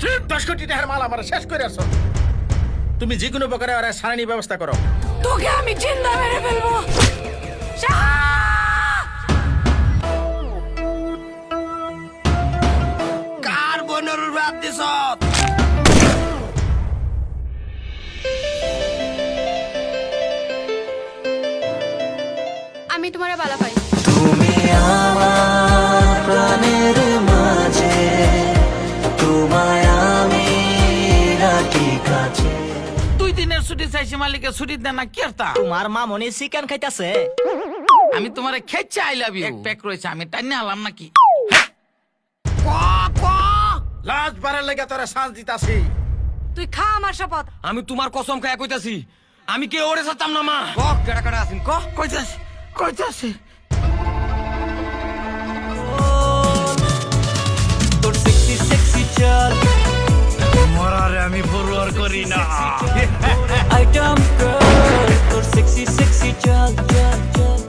10 কোটি টাকার মাল আমার শেষ করে আসো। তুমি যে কোনো প্রকারে ওরা সারানি ব্যবস্থা করো। তোকে আমি জিন্দা মেরে ফেলবো। শাহ! কার বোনের রাত দিছ? আমি তোমারে বালা পাই। তুমি আমার প্রাণের মাঝে, তোমায় আমি রাখি কাছে। 2 দিনের ছুটি চাইছি, মালিকের ছুটি দেন না কি আরতা? তোমার মামনি চিকেন খাইতাছে। আমি তোমারে খেয়েছি আই লাভ ইউ। এক প্যাক রয়েছে, আমি টাইনে আলাম নাকি? লাজ বাড়ার লেগে তোরা শান্তি দিতাছি। তুই খা আমার শপথ। আমি তোমার কসম খায় কইতাছি, আমি কে ওরে সাতাম না মা। ক কেডা কেডা আছেন ক? কইতাছি তোর সেক্সি সেক্সি চাল, মরারে আমি পরোয়ার করি না। আইটেম গার্ল, তোর সেক্সি সেক্সি চাল চাল চাল।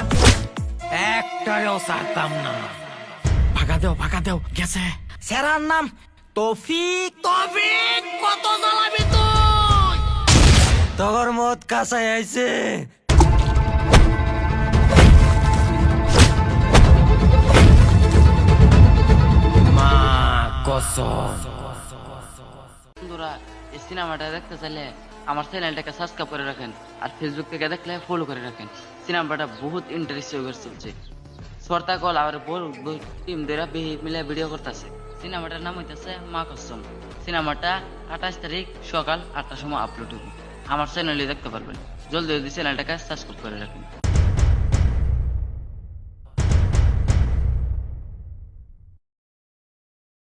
একটারেও সারতাম না। ভাগা দেও গেছে। সেরার নাম তৌফিক। তৌফিক, কত জ্বালাবি তুই? তগর মত কাঁচাই আইছে। মা কসম। বন্ধুরা, এই সিনেমাটা দেখতে চাইলে আমার চ্যানেলটাকে সাবস্ক্রাইব করে রাখেন, আর ফেসবুক থেকে দেখলে ফলো করে রাখেন। সিনেমাটা বহুত ইন্টারেস্টিং চলছে। সর্তা কল আর বড় টিম ধরে মিলে ভিডিও করতেছে। সিনেমাটার নাম হইতেছে মা কসম। সিনেমাটা 28 তারিখ সকাল 8টার সময় আপলোড হবে। আমার চ্যানেলে দেখতে পারবেন। জলদি চ্যানেলটাকে সাবস্ক্রাইব করে রাখেন।